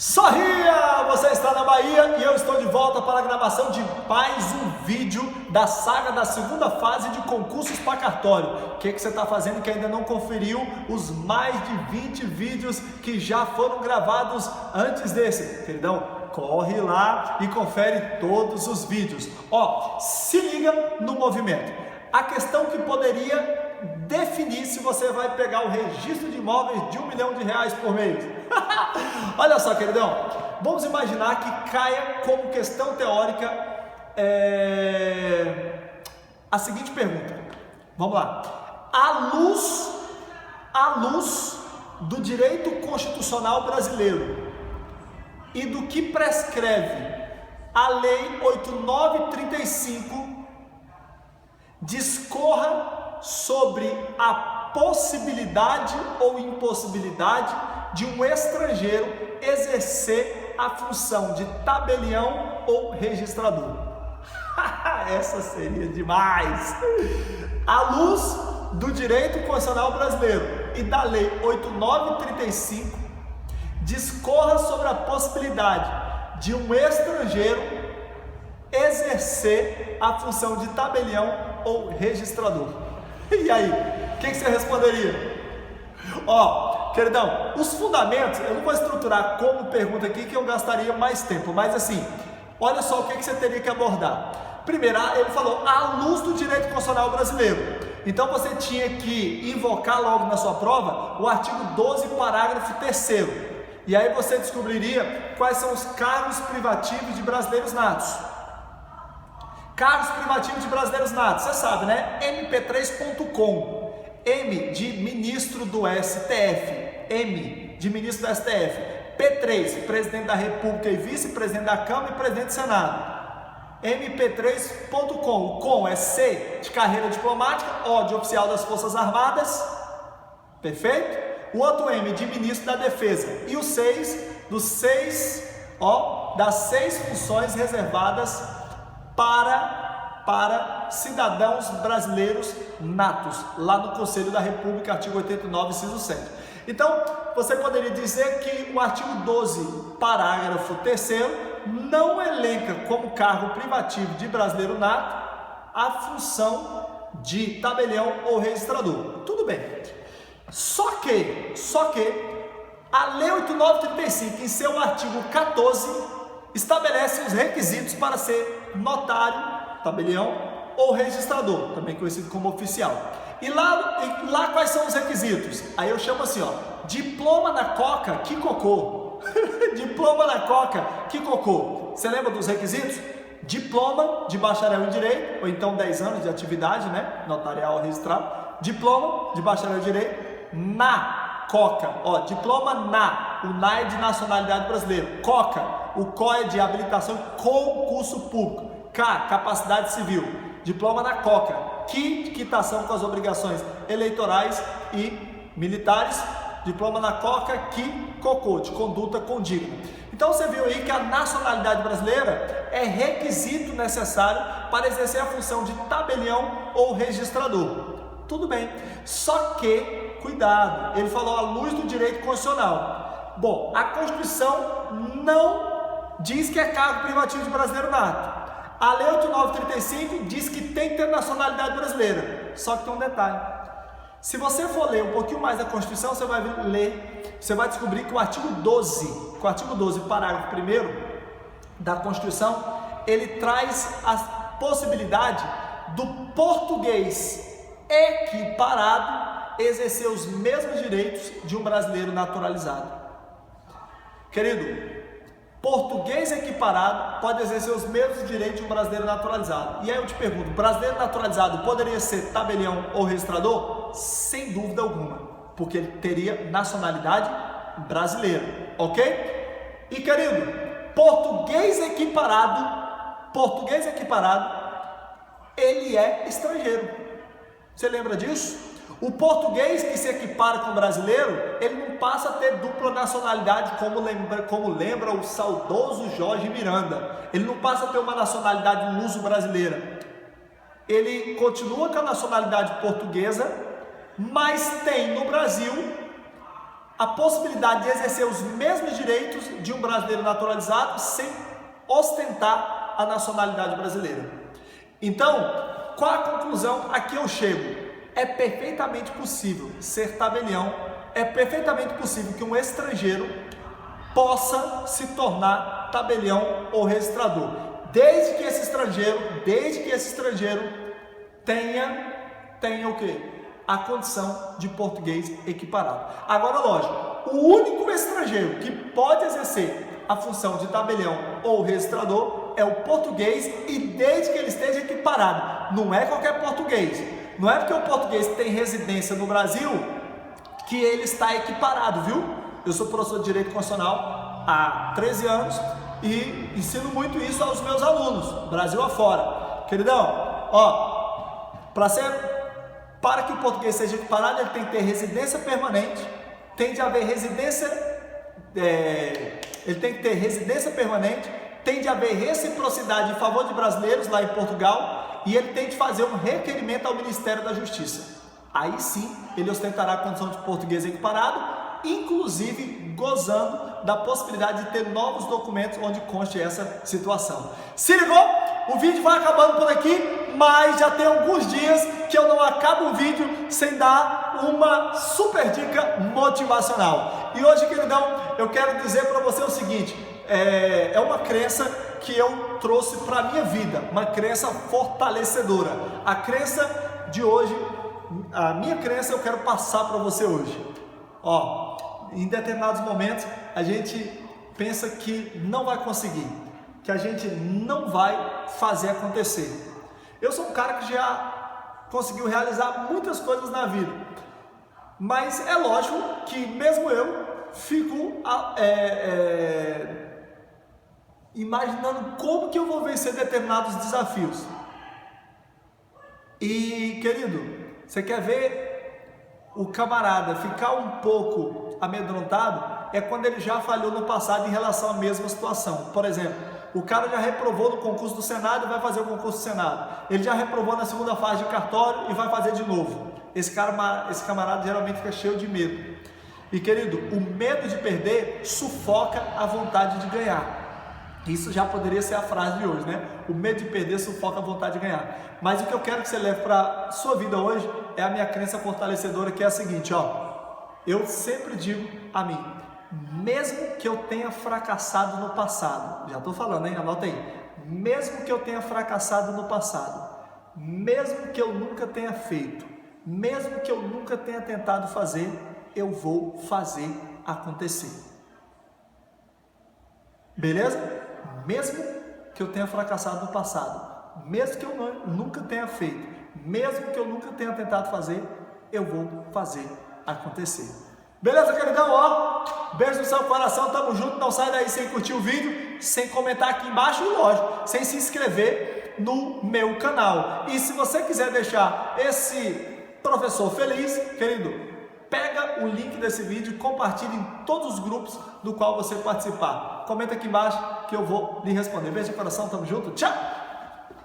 Sorria! Você está na Bahia e eu estou de volta para a gravação de mais um vídeo da saga da segunda fase de concursos para cartório. O que você está fazendo que ainda não conferiu os mais de 20 vídeos que já foram gravados antes desse? Queridão, corre lá e confere todos os vídeos. Ó, se liga no movimento. A questão que poderia definir se você vai pegar o registro de imóveis de R$1 milhão por mês. Olha só, queridão, vamos imaginar que caia como questão teórica a seguinte pergunta. Vamos lá. À luz do direito constitucional brasileiro e do que prescreve a Lei 8.935, discorra sobre a possibilidade ou impossibilidade de um estrangeiro exercer a função de tabelião ou registrador. Essa seria demais! À luz do direito constitucional brasileiro e da Lei 8.935, discorra sobre a possibilidade de um estrangeiro exercer a função de tabelião ou registrador. E aí, o que você responderia? Ó, queridão, os fundamentos, eu não vou estruturar como pergunta aqui que eu gastaria mais tempo, mas assim, olha só o que você teria que abordar. Primeiro, ele falou, à luz do direito constitucional brasileiro. Então você tinha que invocar logo na sua prova o artigo 12, parágrafo 3º. E aí você descobriria quais são os cargos privativos de brasileiros natos. Cargos privativos de brasileiros natos, você sabe, né? mp3.com. M de ministro do STF, M de ministro do STF, P3, presidente da República e vice-presidente da Câmara e presidente do Senado. mp3.com, o com é C de carreira diplomática, O de oficial das Forças Armadas, perfeito? O outro M de ministro da Defesa e o 6 dos 6, das 6 funções reservadas para cidadãos brasileiros natos, lá no Conselho da República, artigo 89, inciso 7. Então, você poderia dizer que o artigo 12, parágrafo 3º, não elenca como cargo privativo de brasileiro nato a função de tabelião ou registrador. Tudo bem. Só que a Lei 8.935, em seu artigo 14, estabelece os requisitos para ser notário, tabelião ou registrador, também conhecido como oficial. E lá quais são os requisitos? Aí eu chamo assim, ó, diploma na Coca, que cocô. Diploma na Coca, que cocô. Você lembra dos requisitos? Diploma de bacharel em direito, ou então 10 anos de atividade, né, notarial ou registrado. Diploma de bacharel em direito na Coca, ó, diploma o NA é de nacionalidade brasileira, Coca, o CO é de habilitação concurso público. K, capacidade civil, diploma na Coca, quitação com as obrigações eleitorais e militares, diploma na Coca, cocô, de conduta condigna. Então você viu aí que a nacionalidade brasileira é requisito necessário para exercer a função de tabelião ou registrador. Tudo bem, só que, cuidado, ele falou à luz do direito constitucional. Bom, a Constituição não diz que é cargo privativo de brasileiro nato. A Lei 8.935 diz que tem que ter nacionalidade brasileira, só que tem um detalhe. Se você for ler um pouquinho mais da Constituição, você vai descobrir que o artigo 12, parágrafo 1º da Constituição, ele traz a possibilidade do português equiparado exercer os mesmos direitos de um brasileiro naturalizado. Querido, português equiparado pode exercer os mesmos direitos de um brasileiro naturalizado. E aí eu te pergunto, brasileiro naturalizado poderia ser tabelião ou registrador? Sem dúvida alguma, porque ele teria nacionalidade brasileira, ok? E querido, português equiparado, ele é estrangeiro. Você lembra disso? O português que se equipara com o brasileiro, ele não passa a ter dupla nacionalidade como lembra o saudoso Jorge Miranda. Ele não passa a ter uma nacionalidade luso-brasileira. Ele continua com a nacionalidade portuguesa, mas tem no Brasil a possibilidade de exercer os mesmos direitos de um brasileiro naturalizado sem ostentar a nacionalidade brasileira. Então, qual a conclusão a que eu chego? É perfeitamente possível ser tabelião, é perfeitamente possível que um estrangeiro possa se tornar tabelião ou registrador, desde que esse estrangeiro tenha o quê? A condição de português equiparado. Agora, lógico, o único estrangeiro que pode exercer a função de tabelião ou registrador é o português, e desde que ele esteja equiparado. Não é qualquer português. Não é porque o português tem residência no Brasil que ele está equiparado, viu? Eu sou professor de Direito Constitucional há 13 anos e ensino muito isso aos meus alunos, Brasil afora. Queridão, ó, para que o português seja equiparado, ele tem que ter residência permanente, tem de haver tem de haver reciprocidade em favor de brasileiros lá em Portugal, e ele tem de fazer um requerimento ao Ministério da Justiça. Aí sim, ele ostentará a condição de português equiparado, inclusive gozando da possibilidade de ter novos documentos onde conste essa situação. Se ligou? O vídeo vai acabando por aqui, mas já tem alguns dias que eu não acabo o vídeo sem dar uma super dica motivacional. E hoje, queridão, eu quero dizer para você o seguinte, é uma crença que eu trouxe para a minha vida, uma crença fortalecedora. A crença de hoje, a minha crença eu quero passar para você hoje. Ó, em determinados momentos a gente pensa que não vai conseguir, que a gente não vai fazer acontecer. Eu sou um cara que já conseguiu realizar muitas coisas na vida, mas é lógico que mesmo eu fico imaginando como que eu vou vencer determinados desafios. E, querido, você quer ver o camarada ficar um pouco amedrontado? É quando ele já falhou no passado em relação à mesma situação. Por exemplo, o cara já reprovou no concurso do Senado e vai fazer o concurso do Senado. Ele já reprovou na segunda fase de cartório e vai fazer de novo. Esse camarada geralmente fica cheio de medo. E, querido, o medo de perder sufoca a vontade de ganhar. Isso já poderia ser a frase de hoje, né? O medo de perder sufoca a vontade de ganhar. Mas o que eu quero que você leve para a sua vida hoje é a minha crença fortalecedora, que é a seguinte, ó. Eu sempre digo a mim, mesmo que eu tenha fracassado no passado, já estou falando, hein? Anota aí. Mesmo que eu tenha fracassado no passado, mesmo que eu nunca tenha feito, mesmo que eu nunca tenha tentado fazer, eu vou fazer acontecer. Beleza? Mesmo que eu tenha fracassado no passado, mesmo que eu nunca tenha feito, mesmo que eu nunca tenha tentado fazer, eu vou fazer acontecer. Beleza, queridão? Ó, beijo no seu coração, tamo junto. Não sai daí sem curtir o vídeo, sem comentar aqui embaixo e, lógico, sem se inscrever no meu canal. E se você quiser deixar esse professor feliz, querido, pega o link desse vídeo e compartilhe em todos os grupos do qual você participar. Comenta aqui embaixo que eu vou lhe responder. Beijo no coração, tamo junto, tchau!